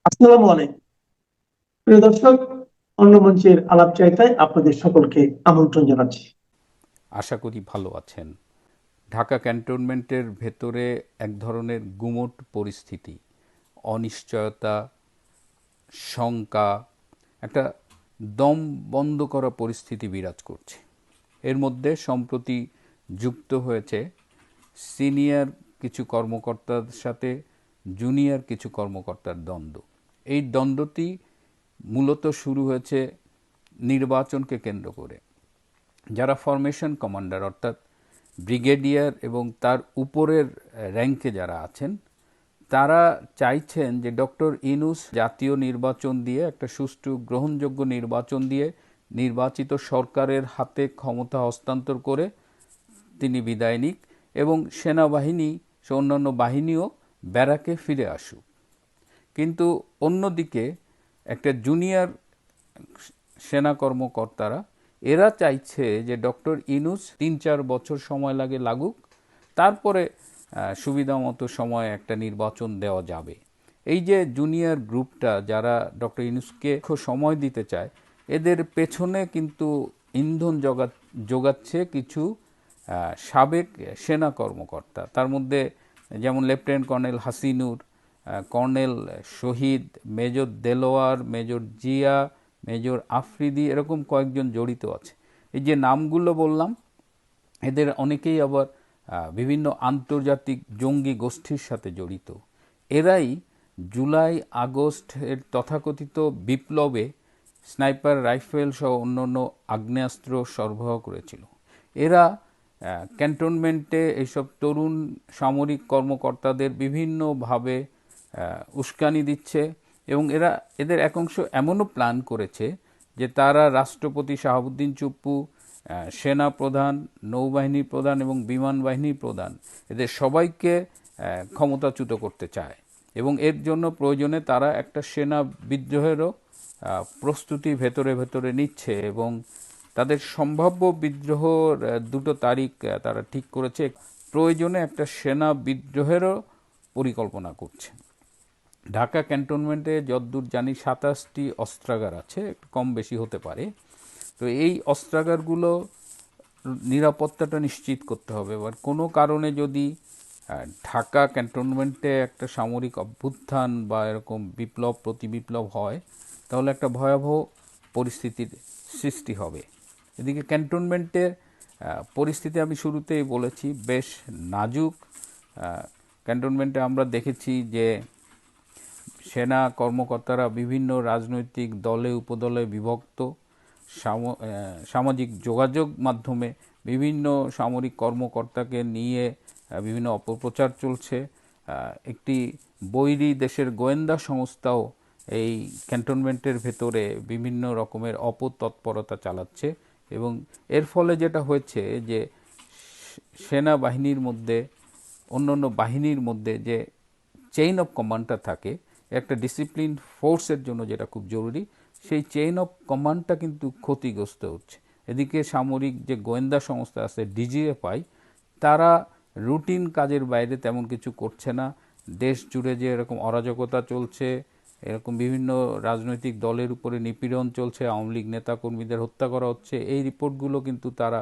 আসসালামু আলাইকুম প্রিয় দর্শক, অন্য মঞ্চের আলাপ চাইতায় আপনাদের সকলকে আমন্ত্রণ জানাচ্ছি। আশা করি ভালো আছেন। ঢাকা ক্যান্টনমেন্টের ভেতরে এক ধরনের গুমোট পরিস্থিতি, অনিশ্চয়তা, শঙ্কা, একটা দম বন্ধ করা পরিস্থিতি বিরাজ করছে। এর মধ্যে সম্প্রতি যুক্ত হয়েছে সিনিয়র কিছু কর্মকর্তার সাথে জুনিয়র কিছু কর্মকর্তার দ্বন্দ্ব। এই দ্বন্দ্বটি মূলত শুরু হয়েছে নির্বাচনকে কেন্দ্র করে। যারা ফরমেশন কমান্ডার অর্থাৎ ব্রিগেডিয়ার এবং তার উপরের র্যাঙ্কে যারা আছেন, তারা চাইছেন যে ডক্টর ইউনূস জাতীয় নির্বাচন দিয়ে, একটা সুষ্ঠু গ্রহণযোগ্য নির্বাচন দিয়ে নির্বাচিত সরকারের হাতে ক্ষমতা হস্তান্তর করে তিনি বিদায় নিক এবং সেনাবাহিনী সে অন্যান্য বাহিনীও ব্যারাকে ফিরে আসুক। কিন্তু অন্যদিকে একটা জুনিয়র সেনা কর্মকর্তারা এরা চাইছে যে ডক্টর ইউনূস ৩-৪ বছর সময় লাগুক, তারপরে সুবিধা মতো সময় একটা নির্বাচন দেওয়া যাবে। এই যে জুনিয়র গ্রুপটা যারা ডক্টর ইউনূসকে সময় দিতে চায়, এদের পেছনে কিন্তু ইন্ধন যোগাচ্ছে কিছু সাবেক সেনা কর্মকর্তা। তার মধ্যে যেমন lieutenant colonel Hasinur, colonel Shahid, major Delwar, major Zia, major Afridi, এরকম কয়েকজন জড়িত আছে। এই যে নামগুলো বললাম, এদের অনেকেই আবার বিভিন্ন আন্তর্জাতিক জঙ্গি গোষ্ঠীর সাথে জড়িত। এরাই জুলাই আগস্টের তথাকথিত বিপ্লবে স্নাইপার রাইফেল সহ অন্যান্য আগ্নেয়াস্ত্র সরবরাহ করেছিল। এরা ক্যান্টনমেন্টে এইসব তরুণ সামরিক কর্মকর্তাদের বিভিন্নভাবে উস্কানি দিচ্ছে এবং এদের এক অংশ এমনও প্ল্যান করেছে যে তারা রাষ্ট্রপতি শাহাবুদ্দিন চুপ্পু, সেনা প্রধান, নৌবাহিনী প্রধান এবং বিমান বাহিনী প্রধান, এদের সবাইকে ক্ষমতাচ্যুত করতে চায় এবং এর জন্য প্রয়োজনে তারা একটা সেনা বিদ্রোহেরও প্রস্তুতি ভেতরে ভেতরে নিচ্ছে এবং তাদের সম্ভাব্য বিদ্রোহর দুটো তারিখ তারা ঠিক করেছে। প্রয়োজনে একটা সেনা বিদ্রোহেরও পরিকল্পনা করছে। ঢাকা ক্যান্টনমেন্টে যতদূর জানি ২৭টি অস্ত্রাগার আছে, একটু কম বেশি হতে পারে। তো এই অস্ত্রাগারগুলো নিরাপত্তাটা নিশ্চিত করতে হবে। এবার কোনো কারণে যদি ঢাকা ক্যান্টনমেন্টে একটা সামরিক অভ্যুত্থান বা এরকম বিপ্লব প্রতিবিপ্লব হয়, তাহলে একটা ভয়াবহ পরিস্থিতির সৃষ্টি হবে। এদিকে ক্যান্টনমেন্টের পরিস্থিতি আমি শুরুতেই বলেছি বেশ নাজুক। ক্যান্টনমেন্টে আমরা দেখেছি যে সেনা কর্মকর্তারা বিভিন্ন রাজনৈতিক দলে উপদলে বিভক্ত। সামাজিক যোগাযোগ মাধ্যমে বিভিন্ন সামরিক কর্মকর্তাকে নিয়ে বিভিন্ন অপপ্রচার চলছে। একটি বৈরী দেশের গোয়েন্দা সংস্থাও এই ক্যান্টনমেন্টের ভেতরে বিভিন্ন রকমের অপতৎপরতা চালাচ্ছে এবং এর ফলে যেটা হয়েছে যে সেনাবাহিনীর মধ্যে, অন্যান্য বাহিনীর মধ্যে যে চেইন অফ কমান্ডটা থাকে, একটা ডিসিপ্লিন ফোর্সের জন্য যেটা খুব জরুরি, সেই চেইন অফ কমান্ডটা কিন্তু ক্ষতিগ্রস্ত হচ্ছে। এদিকে সামরিক যে গোয়েন্দা সংস্থা আছে ডিজিএফআই, তারা রুটিন কাজের বাইরে তেমন কিছু করছে না। দেশ জুড়ে যে এরকম অরাজকতা চলছে, এরকম বিভিন্ন রাজনৈতিক দলের উপরে নিপীড়ন চলছে, আওয়ামী লীগ নেতাকর্মীদের হত্যা করা হচ্ছে, এই রিপোর্টগুলো কিন্তু তারা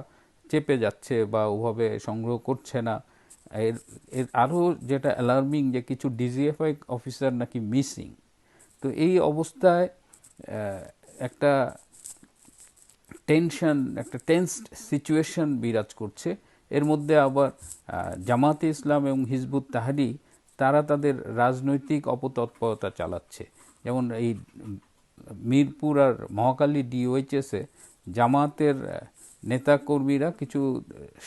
চেপে যাচ্ছে বা ওভাবে সংগ্রহ করছে না। এর এর আরও যেটা অ্যালার্মিং, যে কিছু ডিজিএফআই অফিসার নাকি মিসিং। তো এই অবস্থায় একটা টেনশন, একটা টেন্সড সিচুয়েশন বিরাজ করছে। এর মধ্যে আবার জামাতে ইসলাম এবং হিজবুত তাহরির তারা তাদের রাজনৈতিক অপতৎপরতা চালাচ্ছে। যেমন এই মিরপুর আর মহাখালী ডিওএইচএসে জামাতের নেতাকর্মীরা কিছু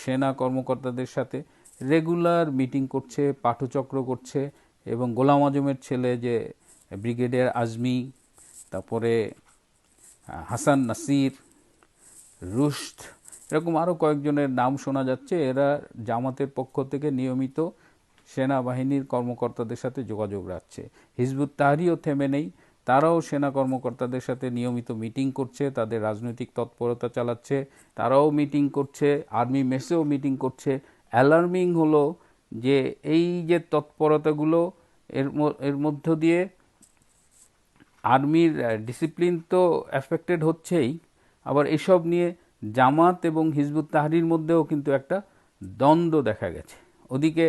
সেনা কর্মকর্তাদের সাথে রেগুলার মিটিং করছে, পাঠচক্র করছে এবং গোলাম আজমের ছেলে যে ব্রিগেডিয়ার আজমি, তারপরে হাসান নাসির, রুশদ, এরকম আরও কয়েকজনের নাম শোনা যাচ্ছে। এরা জামাতের পক্ষ থেকে নিয়মিত সেনাবাহিনীর কর্মকর্তাদের সাথে যোগাযোগ রাখছে। হিজবুত তাহরিরও থেমে নেই, তারাও সেনা কর্মকর্তাদের সাথে নিয়মিত মিটিং করছে, তাদের রাজনৈতিক তৎপরতা চালাচ্ছে, তারাও মিটিং করছে, আর্মি মেসেও মিটিং করছে। অ্যালার্মিং হলো যে এই যে তৎপরতাগুলো, এর মধ্য দিয়ে আর্মির ডিসিপ্লিন তো অ্যাফেক্টেড হচ্ছেই, আবার এসব নিয়ে জামাত এবং হিজবুত তাহরির মধ্যেও কিন্তু একটা দ্বন্দ্ব দেখা গেছে। ওদিকে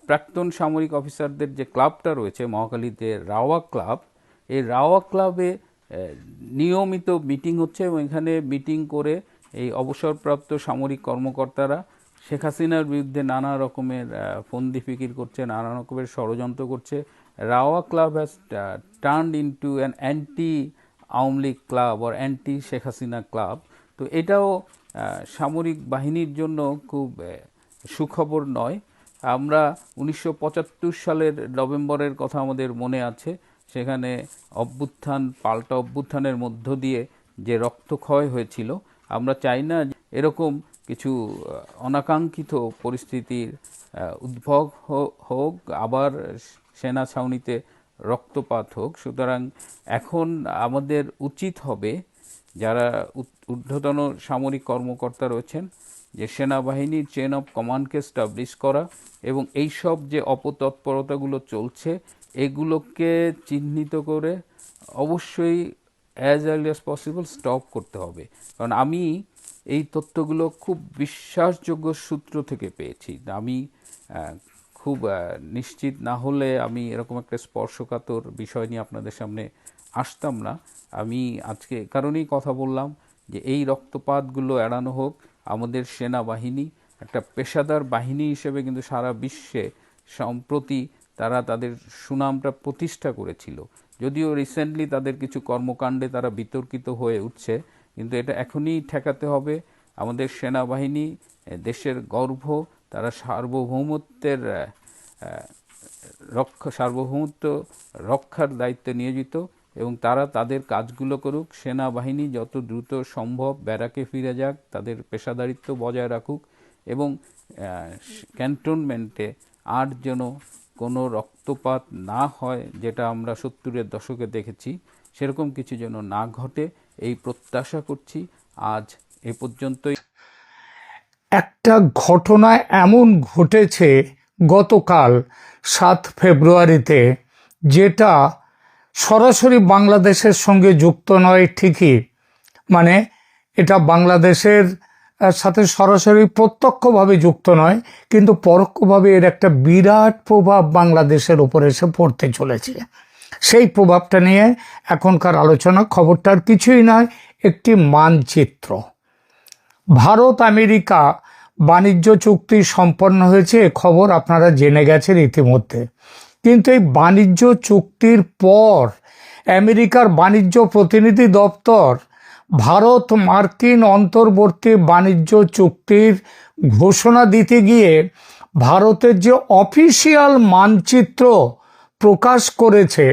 প্রাক্তন সামরিক অফিসারদের যে ক্লাবটা রয়েছে মহাখালীতে, রাওয়া ক্লাব, এই রাওয়া ক্লাবে নিয়মিত মিটিং হচ্ছে এবং এখানে মিটিং করে এই অবসরপ্রাপ্ত সামরিক কর্মকর্তারা শেখ হাসিনার বিরুদ্ধে নানা রকমের ফন্দি ফিকির করছে, নানা রকমের ষড়যন্ত্র করছে। Rava club has turned into an anti Awami League club or anti Sheikh Hasina club. তো এটাও সামরিক বাহিনীর জন্য খুব সুখবর নয়। আমরা 1975 সালের নভেম্বরের কথা আমাদের মনে আছে, সেখানে অভ্যুত্থান, পাল্টা অভ্যুত্থানের মধ্য দিয়ে যে রক্তক্ষয় হয়েছিল, আমরা চাই না এরকম কিছু অনাকাঙ্ক্ষিত পরিস্থিতির উদ্ভব হোক, আবার সেনা ছাউনিতে রক্তপাত হোক। সুতরাং এখন আমাদের উচিত হবে, যারা ঊর্ধ্বতন সামরিক কর্মকর্তা রয়েছেন, যে সেনাবাহিনীর চেন অফ কমান্ডকে স্টাবলিশ করা এবং এই সব যে অপতৎপরতাগুলো চলছে এগুলোকে চিহ্নিত করে অবশ্যই as early as possible stop করতে হবে। কারণ আমি এই তথ্যগুলো খুব বিশ্বাসযোগ্য সূত্র থেকে পেয়েছি। আমি খুব নিশ্চিত না হলে আমি এরকম একটা স্পর্শকাতর বিষয় নিয়ে আপনাদের সামনে আসতাম না। আমি আজকে কারণেই কথা বললাম যে এই রক্তপাতগুলো এড়ানো হোক। আমাদের সেনাবাহিনী একটা পেশাদার বাহিনী হিসেবে কিন্তু সারা বিশ্বে সম্প্রতি তারা তাদের সুনামটা প্রতিষ্ঠা করেছিল। যদিও রিসেন্টলি তাদের কিছু কর্মকাণ্ডে তারা বিতর্কিত হয়ে উঠছে, কিন্তু এটা এখনই ঠেকাতে হবে। আমাদের সেনাবাহিনী দেশের গর্ব, তারা সার্বভৌমত্ব রক্ষার দায়িত্বে নিয়োজিত এবং তারা তাদের কাজগুলো করুক। সেনাবাহিনী যত দ্রুত সম্ভব ব্যারাকে ফিরে যাক, তাদের পেশাদারিত্ব বজায় রাখুক এবং ক্যান্টনমেন্টে আর যেন কোনো রক্তপাত না হয়, যেটা আমরা 70-এর দশকে দেখেছি, সেরকম কিছু যেন না ঘটে এই প্রত্যাশা করছি। আজ এ পর্যন্তই। একটা ঘটনা এমন ঘটেছে গতকাল 7 ফেব্রুয়ারিতে, যেটা সরাসরি বাংলাদেশের সঙ্গে যুক্ত নয় ঠিকই, মানে এটা বাংলাদেশের সাথে সরাসরি প্রত্যক্ষভাবে যুক্ত নয়, কিন্তু পরোক্ষভাবে এর একটা বিরাট প্রভাব বাংলাদেশের উপর এসে পড়তে চলেছে। সেই প্রভাবটা নিয়ে এখনকার আলোচনা। খবরটার কিছুই নয়, একটি মানচিত্র। ভারত আমেরিকা বাণিজ্য চুক্তি সম্পন্ন হয়েছে, এ খবর আপনারা জেনে গেছেন ইতিমধ্যে। কিন্তু এই বাণিজ্য চুক্তির পর আমেরিকার বাণিজ্য প্রতিনিধি দপ্তর ভারত মার্কিন অন্তর্বর্তী বাণিজ্য চুক্তির ঘোষণা দিতে গিয়ে ভারতের যে অফিসিয়াল মানচিত্র প্রকাশ করেছে,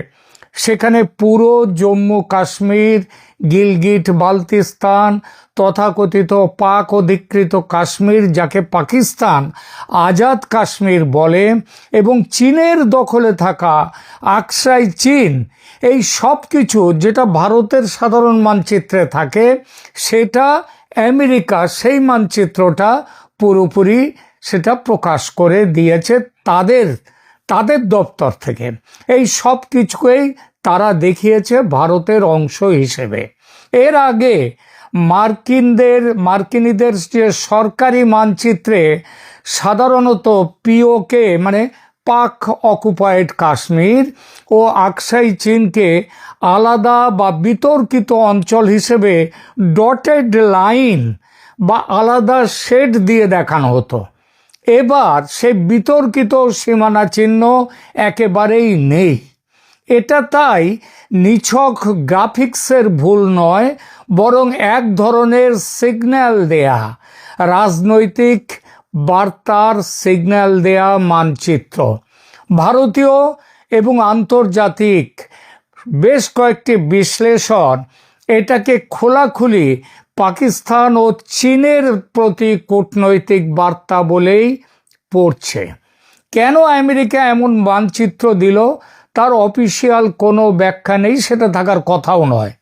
সেখানে পুরো জম্মু কাশ্মীর, গিলগিট বালতিস্তান, তথাকথিত পাক অধিকৃত কাশ্মীর, যাকে পাকিস্তান আজাদ কাশ্মীর বলে, এবং চীনের দখলে থাকা আকসাই চীন, এই সব কিছু যেটা ভারতের সাধারণ মানচিত্রে থাকে, সেটা আমেরিকা সেই মানচিত্রটা পুরোপুরি সেটা প্রকাশ করে দিয়েছে তাদের দপ্তর থেকে। এই সব কিছুকেই তারা দেখিয়েছে ভারতের অংশ হিসেবে। এর আগে মার্কিনীদের যে সরকারি মানচিত্রে সাধারণত পিওকে মানে পাক অকুপায়েড কাশ্মীর ও আকসাই চীনকে আলাদা বা বিতর্কিত অঞ্চল হিসেবে ডটেড লাইন বা আলাদা শেড দিয়ে দেখানো হতো। এবার সেই বিতর্কিত সীমানা চিহ্ন একেবারেই নেই। এটা তাই নিছক গ্রাফিক্সের ভুল নয়, বরং এক ধরনের সিগন্যাল দেয়া, রাজনৈতিক বার্তার সিগন্যাল দেয়া মানচিত্র। ভারতীয় এবং আন্তর্জাতিক বেশ কয়েকটি বিশ্লেষণ এটাকে খোলাখুলি পাকিস্তান ও চীনের প্রতি কূটনৈতিক বার্তা বলেই পড়ছে। কেন আমেরিকা এমন মানচিত্র দিল তার অফিসিয়াল কোনো ব্যাখ্যা নেই, সেটা থাকার কথাও নয়।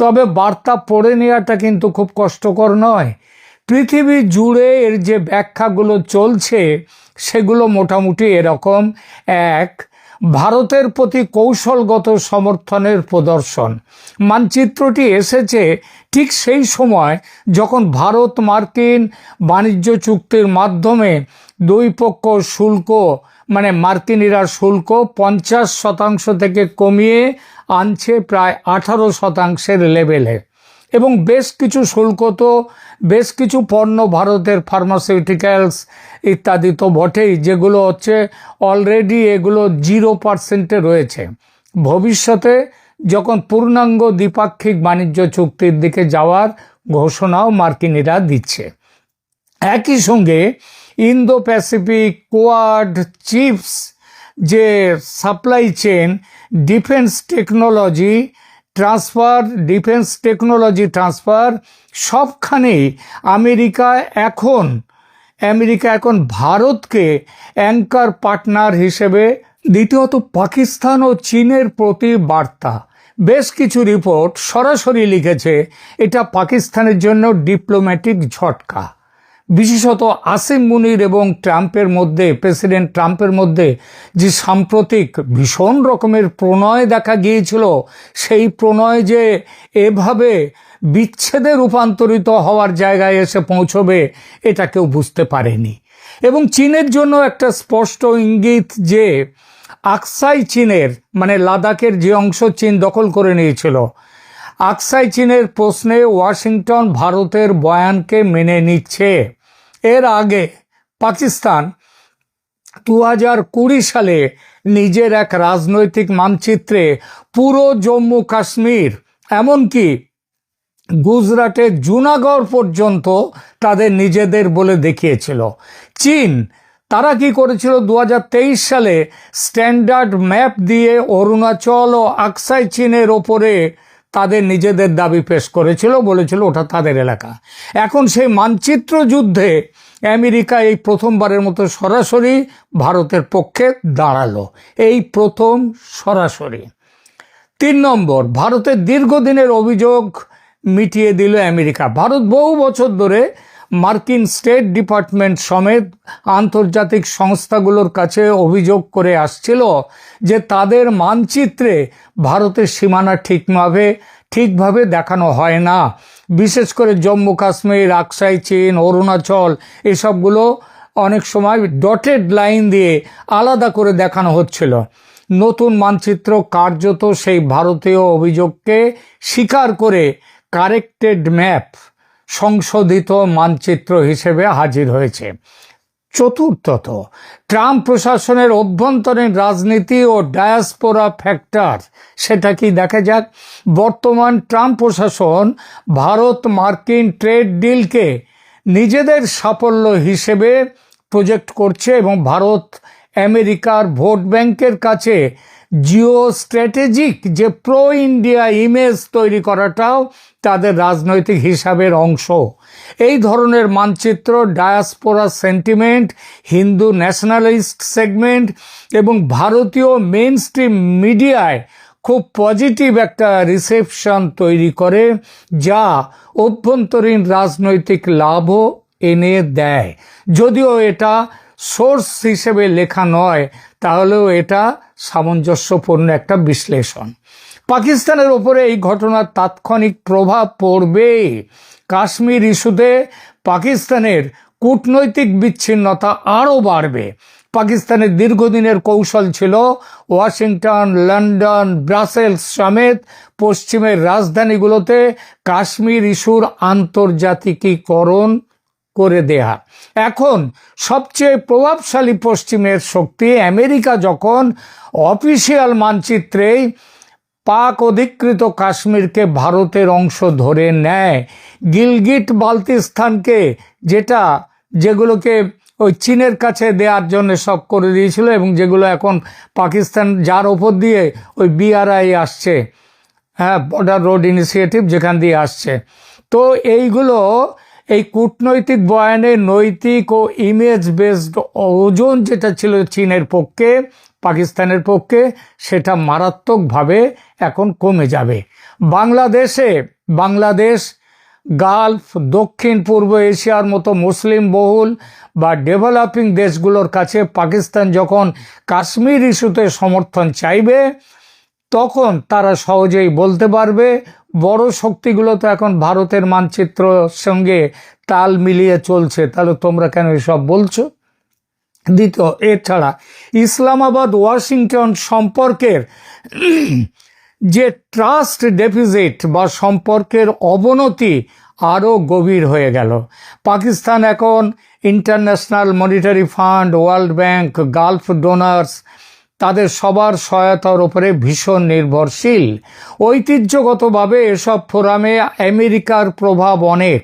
তবে বার্তা পড়ে নেওয়াটা কিন্তু খুব কষ্টকর নয়। পৃথিবী জুড়ে এর যে ব্যাখ্যাগুলো চলছে সেগুলো মোটামুটি এরকম। এক, ভারতের প্রতি কৌশলগত সমর্থনের প্রদর্শন। মানচিত্রটি এসেছে ঠিক সেই সময় যখন ভারত মার্কিন বাণিজ্য চুক্তির মাধ্যমে দুই পক্ষ শুল্ক মানে মার্কিনিরা শুল্ক 50% থেকে কমিয়ে আনছে প্রায় 18% লেভেলে, এবং বেশ কিছু শুল্ক তো বেশ কিছু পণ্য ভারতের ফার্মাসিউটিক্যালস ইত্যাদি তো বটেই, যেগুলো হচ্ছে অলরেডি এগুলো 0% রয়েছে। ভবিষ্যতে যখন পূর্ণাঙ্গ দ্বিপাক্ষিক বাণিজ্য চুক্তির দিকে যাওয়ার ঘোষণাও মার্কিনিরা দিচ্ছে। একই সঙ্গে ইন্দো প্যাসিফিক কোয়াড চিপস যে supply chain defence technology transfer সবখানেই আমেরিকা এখন ভারতকে অ্যাঙ্কার পার্টনার হিসেবে। দ্বিতীয়ত, পাকিস্তান ও চীনের প্রতি বার্তা। বেশ কিছু রিপোর্ট সরাসরি লিখেছে এটা পাকিস্তানের জন্য ডিপ্লোম্যাটিক ঝটকা। বিশেষত আসিম মুনির এবং প্রেসিডেন্ট ট্রাম্পের মধ্যে যে সাম্প্রতিক ভীষণ রকমের প্রণয় দেখা গিয়েছিল, সেই প্রণয় যে এভাবে বিচ্ছেদে রূপান্তরিত হওয়ার জায়গায় এসে পৌঁছবে এটা কেউ বুঝতে পারেনি। এবং চীনের জন্য একটা স্পষ্ট ইঙ্গিত যে আকসাই চীনের মানে লাদাখের যে অংশ চীন দখল করে নিয়েছিল, আকসাই চীনের প্রশ্নে ওয়াশিংটন ভারতের বয়ানকে মেনে নিচ্ছে। এর আগে পাকিস্তান 2020 সালে নিজের এক রাজনৈতিক মানচিত্রে পুরো জম্মু কাশ্মীর এমনকি গুজরাটের জুনাগড় পর্যন্ত তাদের নিজেদের বলে দেখিয়েছিল। চীন তারা কি করেছিল, 2023 সালে স্ট্যান্ডার্ড ম্যাপ দিয়ে অরুণাচল ও আকসাই চীনের ওপরে তাদের নিজেদের দাবি পেশ করেছিল, বলেছিল ওটা তাদের এলাকা। এখন সেই মানচিত্র যুদ্ধে আমেরিকা এই প্রথমবারের মতো সরাসরি ভারতের পক্ষে দাঁড়ালো, এই প্রথম সরাসরি। 3 নম্বর, ভারতের দীর্ঘদিনের অভিযোগ মিটিয়ে দিল আমেরিকা। ভারত বহু বছর ধরে মার্কিন স্টেট ডিপার্টমেন্ট সমেত আন্তর্জাতিক সংস্থাগুলোর কাছে অভিযোগ করে আসছিল যে তাদের মানচিত্রে ভারতের সীমানা ঠিকভাবে দেখানো হয় না। বিশেষ করে জম্মু কাশ্মীর, আকসাই চীন, অরুণাচল এসবগুলো অনেক সময় ডটেড লাইন দিয়ে আলাদা করে দেখানো হচ্ছিল। নতুন মানচিত্র কার্যত সেই ভারতীয় অভিযোগকে স্বীকার করে কারেক্টেড ম্যাপ সংশোধিত মানচিত্র হিসেবে হাজির হয়েছে। চতুর্থত, ট্রাম্প প্রশাসনের অভ্যন্তরীণ রাজনীতি ও ডায়াসপোরা ফ্যাক্টর, সেটা কি দেখা যাক। বর্তমান ট্রাম্প প্রশাসন ভারত মার্কিন ট্রেড ডিলকে নিজেদের সাফল্য হিসেবে প্রজেক্ট করছে এবং ভারত আমেরিকার ভোট ব্যাংকের কাছে জিও স্ট্র্যাটেজিক যে প্রো ইন্ডিয়া ইমেজ তৈরি করাটাও তাদের রাজনৈতিক হিসাবের অংশ। এই ধরনের মানচিত্র diaspora sentiment, Hindu nationalist segment এবং ভারতীয় মেইন স্ট্রিম মিডিয়ায় খুব পজিটিভ একটা রিসেপশন তৈরি করে, যা অভ্যন্তরীণ রাজনৈতিক লাভও এনে দেয়। যদিও এটা সোর্স হিসেবে লেখা নয়, তাহলেও এটা সামঞ্জস্যপূর্ণ একটা বিশ্লেষণ। পাকিস্তানের ওপরে এই ঘটনার তাৎক্ষণিক প্রভাব পড়বে। কাশ্মীর ইস্যুতে পাকিস্তানের কূটনৈতিক বিচ্ছিন্নতা আরও বাড়বে। পাকিস্তানের দীর্ঘদিনের কৌশল ছিল ওয়াশিংটন, লন্ডন, ব্রাসেলস সমেত পশ্চিমের রাজধানীগুলোতে কাশ্মীর ইস্যুর আন্তর্জাতিকীকরণ করে দেয়া। এখন সবচেয়ে প্রভাবশালী পশ্চিমের শক্তি আমেরিকা যখন অফিসিয়াল মানচিত্রেই পাক অধিকৃত কাশ্মীরকে ভারতের অংশ ধরে নেয়, গিলগিট বালতিস্তানকে যেগুলোকে ওই চীনের কাছে দেওয়ার জন্য সব করে দিয়েছিল এবং যেগুলো এখন পাকিস্তান, যার ওপর দিয়ে ওই BRI আসছে, বর্ডার রোড ইনিশিয়েটিভ যেখান দিয়ে আসছে, তো এইগুলো এই কূটনৈতিক বয়ানে নৈতিক ও ইমেজ বেসড ওজন যেটা ছিল চীনের পক্ষে, পাকিস্তানের পক্ষে, সেটা মারাত্মকভাবে এখন কমে যাবে। বাংলাদেশ গালফ, দক্ষিণ পূর্ব এশিয়ার মতো মুসলিম বহুল বা ডেভেলপিং দেশগুলোর কাছে পাকিস্তান যখন কাশ্মীর ইস্যুতে সমর্থন চাইবে, তখন তারা সহজেই বলতে পারবে বড় শক্তিগুলো তো এখন ভারতের মানচিত্রের সঙ্গে তাল মিলিয়ে চলছে, তাহলে তোমরা কেন এসব বলছো? দ্বিতীয়, এছাড়া ইসলামাবাদ ওয়াশিংটন সম্পর্কের যে ট্রাস্ট ডেফিসিট বা সম্পর্কের অবনতি আরও গভীর হয়ে গেল। পাকিস্তান এখন international monetary fund, world bank, Gulf donors তাদের সবার সহায়তার উপরে ভীষণ নির্ভরশীল। ঐতিহ্যগতভাবে এসব ফোরামে আমেরিকার প্রভাব অনেক।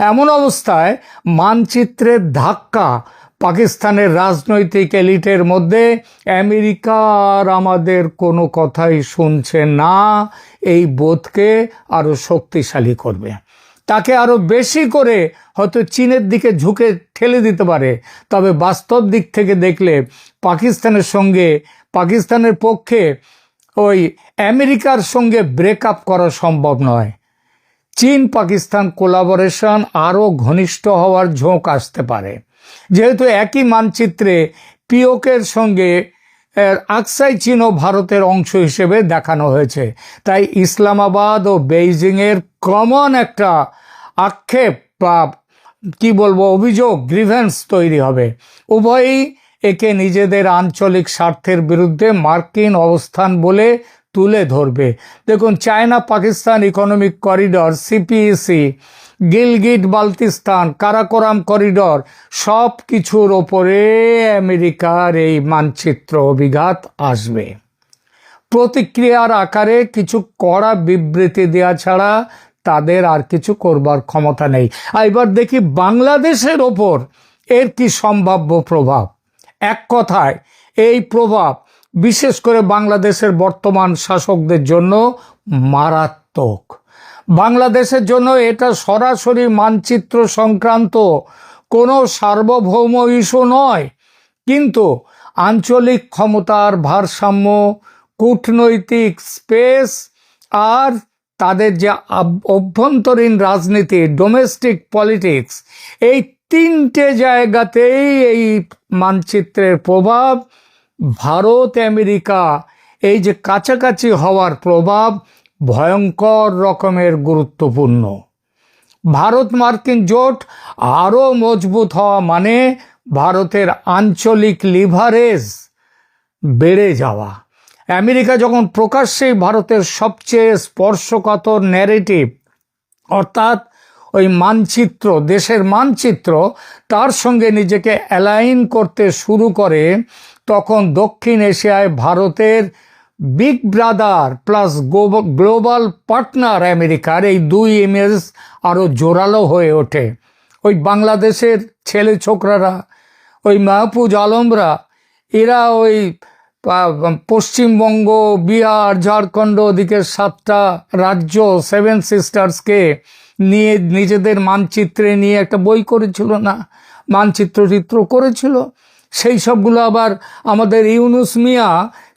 এমন অবস্থায় মানচিত্রের ধাক্কা পাকিস্তানের রাজনৈতিক এলিটের মধ্যে আমেরিকা আর আমাদের কোনো কথাই শুনছে না এই বোধকে আরও শক্তিশালী করবে, তাকে আরও বেশি করে হয়তো চীনের দিকে ঝুঁকে ঠেলে দিতে পারে। তবে বাস্তব দিক থেকে দেখলে পাকিস্তানের পক্ষে ওই আমেরিকার সঙ্গে ব্রেকআপ করা সম্ভব নয়। চীন পাকিস্তান কোলাবোরেশন আরও ঘনিষ্ঠ হওয়ার ঝোঁক আসতে পারে, যেহেতু একই মানচিত্রে পিওকের সঙ্গে আকসাই চীনও ভারতের অংশ হিসেবে দেখানো হয়েছে। তাই ইসলামাবাদ ও বেইজিংয়ের কমন একটা আক্ষেপ বা কি বলবো অভিযোগ, গ্রিভেন্স তৈরি হবে। উভয়ই একে নিজেদের আঞ্চলিক স্বার্থের বিরুদ্ধে মার্কিন অবস্থান বলে তুলে ধরবে। দেখুন, China Pakistan economic corridor, CPEC, Gilgit Baltistan, Karakoram corridor সব কিছুর ওপরে আমেরিকার এই মানচিত্র অভিঘাত আসবে। প্রতিক্রিয়ার আকারে কিছু কড়া বিবৃতি দেওয়া ছাড়া তাদের আর কিছু করবার ক্ষমতা নেই। এবার দেখি বাংলাদেশের ওপর এর কি সম্ভাব্য প্রভাব। এক কথায় এই প্রভাব বিশেষ করে বাংলাদেশের বর্তমান শাসকদের জন্য মারাত্মক। বাংলাদেশের জন্য এটা সরাসরি মানচিত্র সংক্রান্ত কোনো সার্বভৌম ইস্যু নয়, কিন্তু আঞ্চলিক ক্ষমতার ভারসাম্য, কূটনৈতিক স্পেস আর তাদের যে অভ্যন্তরীণ রাজনীতি, ডোমেস্টিক পলিটিক্স, এই তিনটে জায়গাতেই এই মানচিত্রের প্রভাব, ভারত আমেরিকা এই যে কাছাকাছি হওয়ার প্রভাব ভয়ঙ্কর রকমের গুরুত্বপূর্ণ। ভারত মার্কিন জোট আরও মজবুত হওয়া মানে ভারতের আঞ্চলিক লিভারেজ বেড়ে যাওয়া। আমেরিকা যখন প্রকাশ্যেই ভারতের সবচেয়ে স্পর্শকাতর ন্যারেটিভ অর্থাৎ ওই মানচিত্র, দেশের মানচিত্র, তার সঙ্গে নিজেকে অ্যালাইন করতে শুরু করে, তখন দক্ষিণ এশিয়ায় ভারতের big brother plus global partner আমেরিকার এই দুই ইমেজ আরও জোরালো হয়ে ওঠে। ওই বাংলাদেশের ছেলে ছোকরারা, ওই মাহফুজ আলমরা, এরা ওই পশ্চিমবঙ্গ, বিহার, ঝাড়খণ্ড, ওদিকে 7টা রাজ্য, 7 সিস্টার্সকে নিয়ে নিজেদের মানচিত্রে নিয়ে একটা বই করেছিল না, মানচিত্র করেছিল। সেই সবগুলো আবার আমাদের ইউনুস মিয়া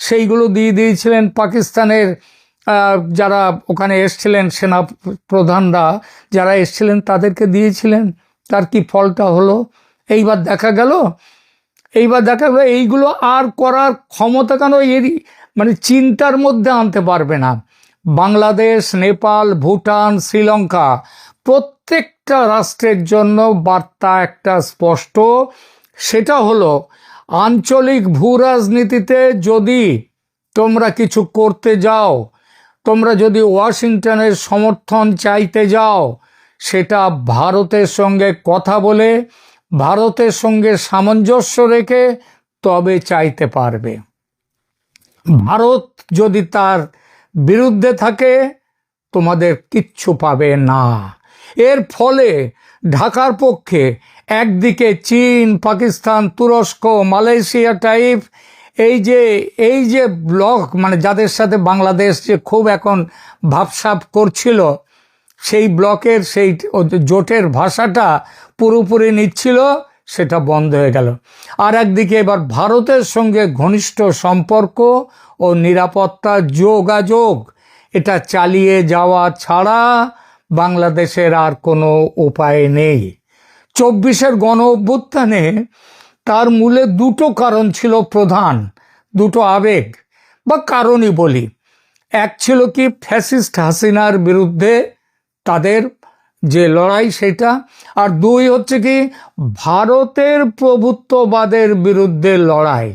সেইগুলো দিয়ে দিয়েছিলেন পাকিস্তানের যারা ওখানে এসছিলেন, সেনা প্রধানরা যারা এসছিলেন তাদেরকে দিয়েছিলেন। তার কি ফলটা হলো? এইবার দেখা গেল এইগুলো আর করার ক্ষমতা কেন এরই মানে চিন্তার মধ্যে আনতে পারবে না। বাংলাদেশ, নেপাল, ভুটান, শ্রীলঙ্কা প্রত্যেকটা রাষ্ট্রের জন্য বার্তা একটা স্পষ্ট, সেটা হলো আঞ্চলিক ভূ রাজনীতিতে যদি তোমরা কিছু করতে যাও, তোমরা যদি ওয়াশিংটনের সমর্থন চাইতে যাও, সেটা ভারতের সঙ্গে কথা বলে, ভারতের সঙ্গে সামঞ্জস্য রেখে তবে চাইতে পারবে। ভারত যদি তার বিরুদ্ধে থাকে তোমাদের কিচ্ছু পাবে না। এর ফলে ঢাকার পক্ষে একদিকে চীন, পাকিস্তান, তুরস্ক, মালয়েশিয়া টাইপ এই যে ব্লক, মানে যাদের সাথে বাংলাদেশ যে খুব এখন ভাবসাব করছিল, সেই ব্লকের সেই জোটের ভাষাটা পুরোপুরি নিচ্ছিল, সেটা বন্ধ হয়ে গেল। আর একদিকে এবার ভারতের সঙ্গে ঘনিষ্ঠ সম্পর্ক ও নিরাপত্তা যোগাযোগ এটা চালিয়ে যাওয়া ছাড়া বাংলাদেশের আর কোনো উপায় নেই। 24-এর গণ অভ্যুত্থানে তার মূলে দুটো কারণ ছিল প্রধান, দুটো আবেগ বা কারণই বলি। এক ছিল কি ফ্যাসিস্ট হাসিনার বিরুদ্ধে তাদের যে লড়াই সেটা, আর দুই হচ্ছে কি ভারতের প্রভুত্ববাদের বিরুদ্ধে লড়াই।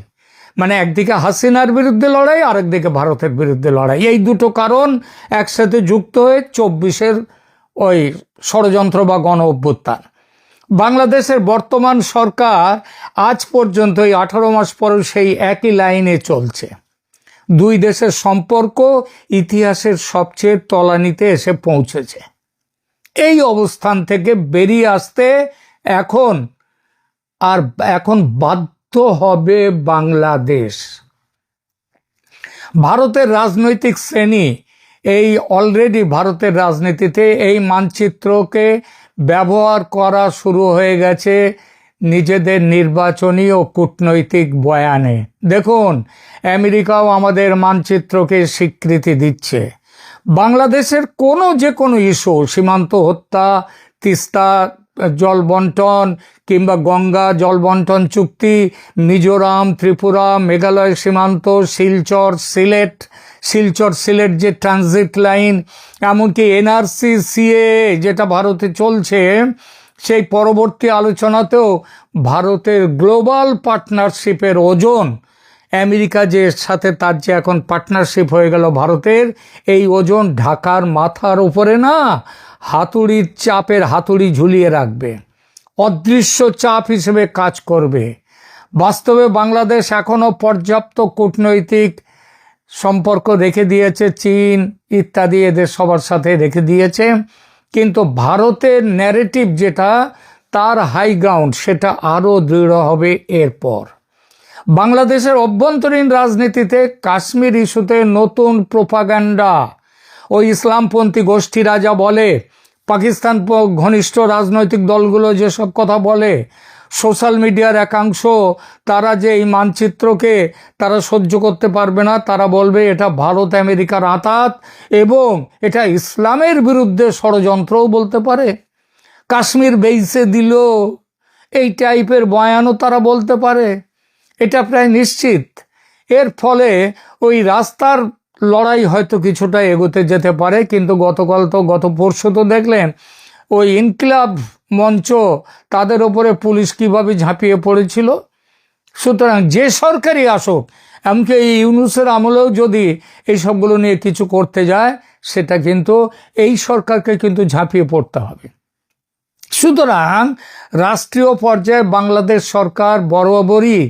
মানে একদিকে হাসিনার বিরুদ্ধে লড়াই, আরেকদিকে ভারতের বিরুদ্ধে লড়াই। এই দুটো কারণ একসাথে যুক্ত হয়ে 24-এর ওই ষড়যন্ত্র বা গণ অভ্যুত্থান। বাংলাদেশের বর্তমান সরকার আজ পর্যন্ত এই 18 মাস পরেও সেই একই লাইনে চলছে। দুই দেশের সম্পর্ক ইতিহাসের সবচেয়ে তলানিতে এসে পৌঁছেছে। এই অবস্থান থেকে বেরিয়ে আসতে এখন বাধ্য হবে বাংলাদেশ। ভারতের রাজনৈতিক শ্রেণী অলরেডি ভারতের রাজনীতিতে এই মানচিত্রকে ব্যবহার করা শুরু হয়ে গেছে নিজেদের নির্বাচনী ও কূটনৈতিক বয়ানে। দেখুন, আমেরিকাও আমাদের মানচিত্রকে স্বীকৃতি দিচ্ছে। বাংলাদেশের যে কোনো ইস্যু, সীমান্ত হত্যা, তিস্তা জল বন্টন কিংবা গঙ্গা জল বন্টন চুক্তি, মিজোরাম, ত্রিপুরা, মেঘালয় সীমান্ত, শিলচর সিলেট যে ট্রানজিট লাইন, এমনকি এনআরসি সিএ যেটা ভারতে চলছে, সেই পরবর্তী আলোচনাতেও ভারতের গ্লোবাল পার্টনারশিপের ওজন, আমেরিকা যে সাথে তার যে এখন পার্টনারশিপ হয়ে গেল ভারতের, এই ওজন ঢাকার মাথার উপরে না হাতুড়ি ঝুলিয়ে রাখবে, অদৃশ্য চাপ হিসেবে কাজ করবে। বাস্তবে বাংলাদেশ এখনো পর্যাপ্ত কূটনৈতিক সম্পর্ক রেখে দিয়েছে, চীন ইত্যাদি এদের সবার সাথে রেখে দিয়েছে, কিন্তু ভারতের ন্যারেটিভ যেটা তার হাই গ্রাউন্ড, সেটা আরও দৃঢ় হবে এরপর। বাংলাদেশের অভ্যন্তরীণ রাজনীতিতে কাশ্মীর ইস্যুতে নতুন প্রোপাগান্ডা, ওই ইসলামপন্থী গোষ্ঠীরা যা বলে, পাকিস্তান ঘনিষ্ঠ রাজনৈতিক দলগুলো যেসব কথা বলে, সোশ্যাল মিডিয়ার একাংশ তারা যে এই মানচিত্রকে তারা সহ্য করতে পারবে না, তারা বলবে এটা ভারত আমেরিকার আঁতাত এবং এটা ইসলামের বিরুদ্ধে ষড়যন্ত্রও বলতে পারে। কাশ্মীর বেইসে দিল, এই টাইপের বয়ানও তারা বলতে পারে, এটা প্রায় নিশ্চিত। এর ফলে ওই রাস্তার লড়াই হয়তো কিছুটা এগোতে যেতে পারে, কিন্তু গত পরশু তো দেখলেন ওই ইনকিলাব মঞ্চ, তাদের ওপরে পুলিশ কিভাবে ঝাঁপিয়ে পড়েছিল। সুতরাং যে সরকারই আসুক, এমনকি এই ইউনূসের আমলেও যদি এই সবগুলো নিয়ে কিছু করতে যায়, সেটা কিন্তু এই সরকারকে কিন্তু ঝাঁপিয়ে পড়তে হবে। সুতরাং রাষ্ট্রীয় পর্যায়ে বাংলাদেশ সরকার বরাবরই,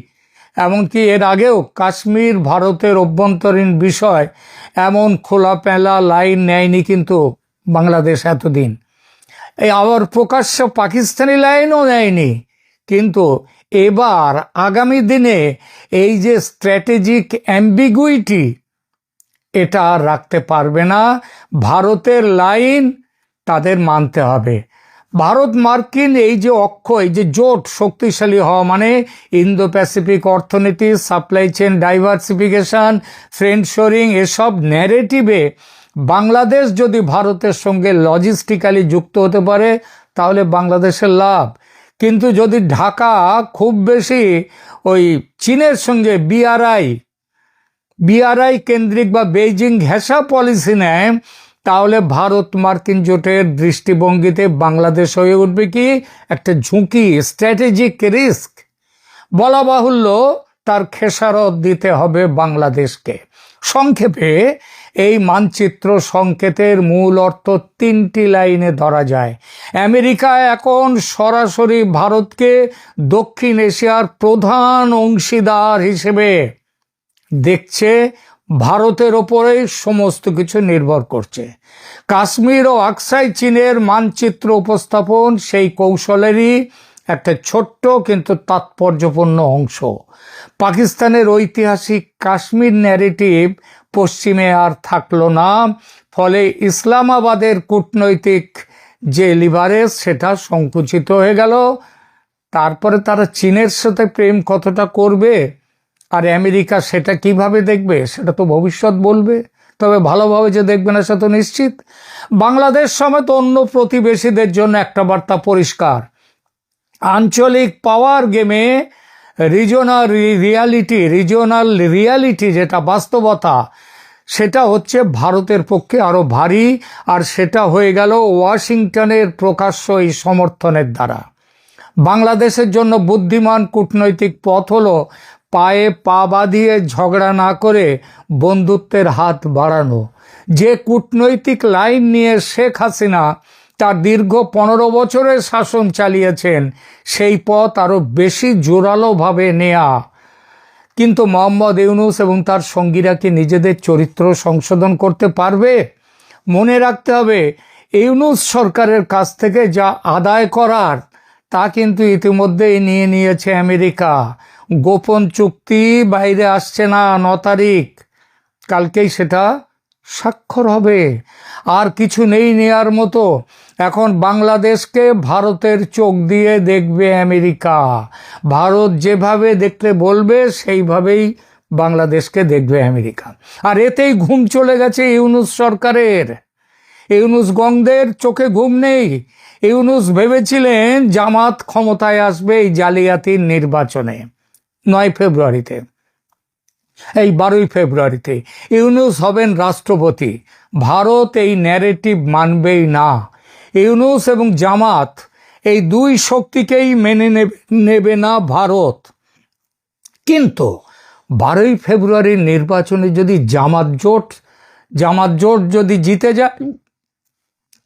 এমনকি এর আগেও কাশ্মীর ভারতের অভ্যন্তরীণ বিষয় এমন খোলামেলা লাইন নেয়নি কিন্তু বাংলাদেশ এতদিন। আবার প্রকাশ্য পাকিস্তানি লাইনও নেয়নি, কিন্তু এবার আগামী দিনে এই যে স্ট্র্যাটেজিক অ্যাম্বিগুইটি, এটা আর রাখতে পারবে না। ভারতের লাইন তাদের মানতে হবে। ভারত মার্কিন এই যে জোট শক্তিশালী হওয়া, মানে ইন্দো প্যাসিফিক অর্থনীতি, সাপ্লাই চেন ডাইভার্সিফিকেশন, ফ্রেন্ডশোরিং, এসব ন্যারেটিভে বাংলাদেশ যদি ভারতের সঙ্গে লজিস্টিক্যালি যুক্ত হতে পারে তাহলে বাংলাদেশের লাভ। কিন্তু যদি ঢাকা খুব বেশি ওই চীনের সঙ্গে বিআরআই কেন্দ্রিক বা বেইজিং ঘেঁষা পলিসি নেয়, তাহলে ভারত মার্কিন জোটের দৃষ্টিভঙ্গিতে বাংলাদেশ হয়ে উঠবে কি একটা ঝুঁকি, স্ট্র্যাটেজিক রিস্ক। বলা বাহুল্য তার খেসারত দিতে হবে বাংলাদেশকে। সংক্ষেপে এই মানচিত্র সংকেতের মূল অর্থ 3টি লাইনে ধরা যায়। আমেরিকা এখন সরাসরি ভারতকে দক্ষিণ এশিয়ার প্রধান অংশীদার হিসেবে দেখছে, ভারতের ওপরেই সমস্ত কিছু নির্ভর করছে। কাশ্মীর ও আকসাই চীনের মানচিত্র উপস্থাপন সেই কৌশলেরই একটা ছোট্ট কিন্তু তাৎপর্যপূর্ণ অংশ। পাকিস্তানের ঐতিহাসিক কাশ্মীর ন্যারেটিভ পশ্চিমে আর থাকলো না, ফলে ইসলামাবাদের কূটনৈতিক যে লিভারেজ সেটা সংকুচিত হয়ে গেল। তারপরে তারা চীনের সাথে প্রেম কতটা করবে আর আমেরিকা সেটা কিভাবে দেখবে, সেটা তো ভবিষ্যৎ বলবে। তবে ভালোভাবে যে দেখবে না সে তো নিশ্চিত। বাংলাদেশ সমেত অন্য প্রতিবেশীদের জন্য একটা বার্তা পরিষ্কার, আঞ্চলিক পাওয়ার গেমে রিজিওনাল রিয়ালিটি যেটা বাস্তবতা, সেটা হচ্ছে ভারতের পক্ষে আরো ভারী, আর সেটা হয়ে গেল ওয়াশিংটনের প্রকাশ্য এই সমর্থনের দ্বারা। বাংলাদেশের জন্য বুদ্ধিমান কূটনৈতিক পথ হলো পায়ে পা বাঁধিয়ে ঝগড়া না করে বন্ধুত্বের হাত বাড়ানো। যে কূটনৈতিক লাইন নিয়ে শেখ হাসিনা তার দীর্ঘ 15 বছরের শাসন চালিয়েছেন, সেই পথ আরো বেশি জোরালোভাবে নেয়া। কিন্তু মোহাম্মদ ইউনূস এবং তার সঙ্গীরা কি নিজেদের চরিত্র সংশোধন করতে পারবে? মনে রাখতে হবে, ইউনূস সরকারের কাছ থেকে যা আদায় করার তা কিন্তু ইতিমধ্যেই নিয়ে নিয়েছে আমেরিকা। গোপন চুক্তি বাইরে আসছে না, 9 তারিখ, কালকেই সেটা স্বাক্ষর হবে। আর কিছু নেই নেয়ার মতো। এখন বাংলাদেশকে ভারতের চোখ দিয়ে দেখবে আমেরিকা। ভারত যেভাবে দেখতে বলবে সেইভাবেই বাংলাদেশকে দেখবে আমেরিকা। আর এতেই ঘুম চলে গেছে ইউনূস সরকারের। ইউনূস গংদের চোখে ঘুম নেই। ইউনূস ভেবেছিলেন জামাত ক্ষমতায় আসবে এই জালিয়াতির নির্বাচনে 9 ফেব্রুয়ারিতে, এই 12 ফেব্রুয়ারিতে ইউনূস হবেন রাষ্ট্রপতি। ভারত এই ন্যারেটিভ মানবেই না। ইউনূস এবং জামাত এই দুই শক্তিকেই মেনে নেবে না ভারত। কিন্তু 12 ফেব্রুয়ারির নির্বাচনে যদি জামাত জোট যদি জিতে যায়,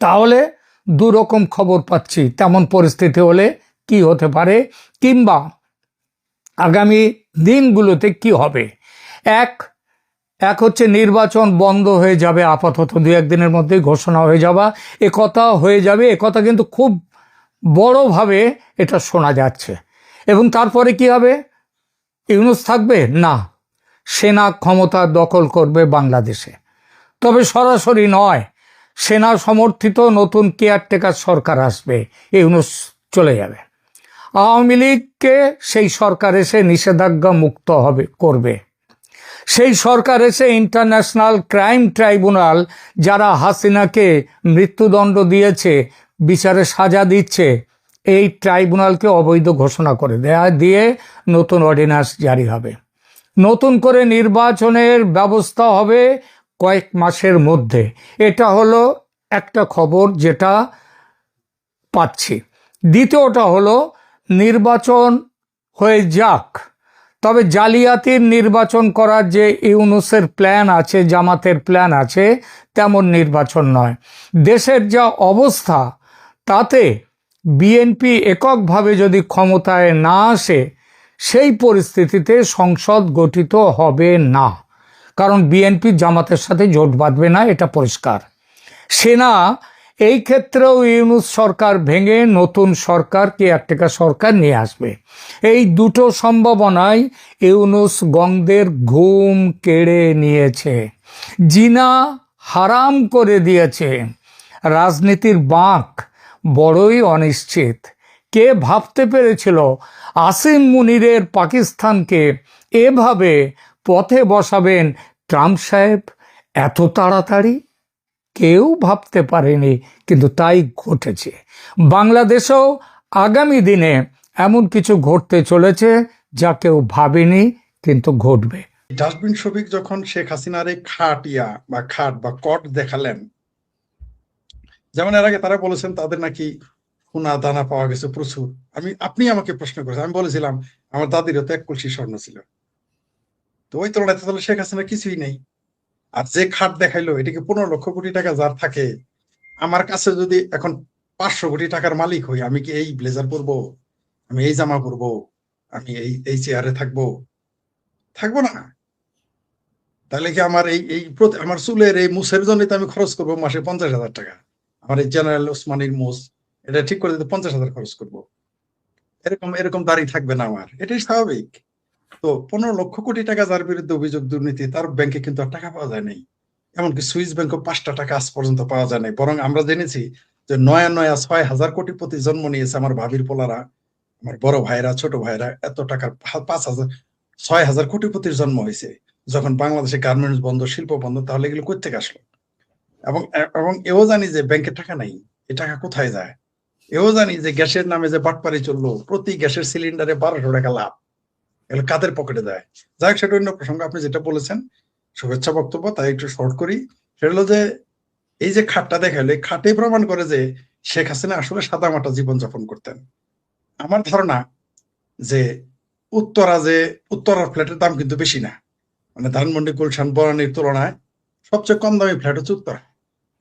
তাহলে দুরকম খবর পাচ্ছি। তেমন পরিস্থিতি হলে কি হতে পারে, কিংবা আগামী দিনগুলোতে কি হবে। এক হচ্ছে নির্বাচন বন্ধ হয়ে যাবে আপাতত, 2-1 দিনের মধ্যেই ঘোষণা হয়ে যাবে, একথা হয়ে যাবে। একথা কিন্তু খুব বড়ভাবে এটা শোনা যাচ্ছে। এবং তারপরে কি হবে? ইউনূস থাকবে না, সেনা ক্ষমতা দখল করবে বাংলাদেশে। তবে সরাসরি নয়, সেনা সমর্থিত নতুন কেয়ারটেকার সরকার আসবে, ইউনূস চলে যাবে। আওয়ামী লীগকে সেই সরকার এসে নিষেধাজ্ঞা মুক্ত করবে। সেই সরকার এসে ইন্টারন্যাশনাল ক্রাইম ট্রাইব্যুনাল, যারা হাসিনাকে মৃত্যুদণ্ড দিয়েছে, বিচারে সাজা দিচ্ছে, এই ট্রাইব্যুনালকে অবৈধ ঘোষণা করে দিয়ে নতুন অর্ডিন্যান্স জারি হবে। নতুন করে নির্বাচনের ব্যবস্থা হবে কয়েক মাসের মধ্যে। এটা হলো একটা খবর যেটা পাচ্ছি। দ্বিতীয়টা হলো, নির্বাচন হয়ে যাক, তবে জালিয়াতির নির্বাচন করার যে ইউনূসের প্ল্যান আছে, জামাতের প্ল্যান আছে, তেমন নির্বাচন নয়। দেশের যা অবস্থা, তাতে বিএনপি এককভাবে যদি ক্ষমতায় না আসে, সেই পরিস্থিতিতে সংসদ গঠিত হবে না। কারণ বিএনপি জামাতের সাথে জোট বাঁধবে না, এটা পরিষ্কার। সেনা এই ক্ষেত্রেও ইউনূস সরকার ভেঙে নতুন সরকার, কেয়ারটেকার সরকার নিয়ে আসবে। এই দুটো সম্ভাবনায় ইউনূস গংদের ঘুম কেড়ে নিয়েছে, জিনা হারাম করে দিয়েছে। রাজনীতির বাঁক বড়ই অনিশ্চিত। কে ভাবতে পেরেছিল আসিম মুনিরের পাকিস্তানকে এভাবে পথে বসাবেন ট্রাম্প সাহেব এত তাড়াতাড়ি? কেউ ভাবতে পারেনি, কিন্তু তাই ঘটেছে। বাংলাদেশেও আগামী দিনে এমন কিছু ঘটতে চলেছে যা কেউ ভাবেনি, কিন্তু ঘটবে। ডাস্টবিন শফিক যখন শেখ হাসিনার এই খাট বা কট দেখালেন, যেমন এর আগে তারা বলেছেন তাদের নাকি সোনা দানা পাওয়া গেছে প্রচুর। আপনি আমাকে প্রশ্ন করেছেন, আমি বলেছিলাম আমার দাদিরও তো 1 কলসি স্বর্ণ ছিল। তো ওই তুলনায় তাহলে শেখ হাসিনা কিছুই নেই। আর যে খাট দেখাইলো, এটাকে 15 লক্ষ কোটি টাকা যার থাকে, আমার কাছে যদি এখন 500 কোটি টাকার মালিক হই, আমি কি এই ব্লেজার পরবো, আমি এই জামা পরবো, আমি এই চেয়ারে থাকবো না? তাহলে কি আমার আমার চুলের এই মুছের জন্য আমি খরচ করবো মাসে 50,000 টাকা? আমার এই জেনারেল ওসমানীর মুছ, এটা ঠিক করে দিতে 50,000 খরচ করবো। এরকম দাড়ি থাকবে না আমার, এটাই স্বাভাবিক। তো 15 লক্ষ কোটি টাকা যার বিরুদ্ধে অভিযোগ দুর্নীতি, তার ব্যাংকে কিন্তু আর টাকা পাওয়া যায় নাই। এমনকি সুইস ব্যাংকে 5টা টাকা আজ পর্যন্ত পাওয়া যায় নাই। বরং আমরা জেনেছি যে নয়া 6,000 কোটিপতি জন্ম নিয়েছে আমার ভাবির পোলারা, আমার বড় ভাইরা, ছোট ভাইরা, এত টাকার 6,000 কোটিপতির জন্ম হয়েছে। যখন বাংলাদেশে গার্মেন্টস বন্ধ, শিল্প বন্ধ, তাহলে এগুলো কই থেকে আসলো? এবং এবং এও জানি যে ব্যাংকে টাকা নাই, এ টাকা কোথায় যায়? এও জানি যে গ্যাসের নামে যে বাটপারি চললো, প্রতি গ্যাসের সিলিন্ডারে 1200 টাকা লাভ, এগুলো কাদের পকেটে যায়? যাই হোক, সেটা অন্য প্রসঙ্গ। আপনি যেটা বলেছেন শুভেচ্ছা বক্তব্য, তাই একটু শর্ট করি। সেটা হলো যে এই যে খাটটা দেখালো, এই খাটেই প্রমাণ করে যে শেখ হাসিনা আসলে সাদামাটা জীবনযাপন করতেন। আমার ধারণা যে উত্তরার ফ্ল্যাটের দাম কিন্তু বেশি না, মানে ধানমন্ডি, গুলশান, বনানীর তুলনায় সবচেয়ে কম দামি ফ্ল্যাট হচ্ছে উত্তরা,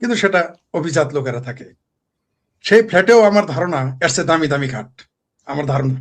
কিন্তু সেটা অভিজাত লোকেরা থাকে। সেই ফ্ল্যাটেও আমার ধারণা এর চেয়ে দামি দামি খাট, আমার ধারণা।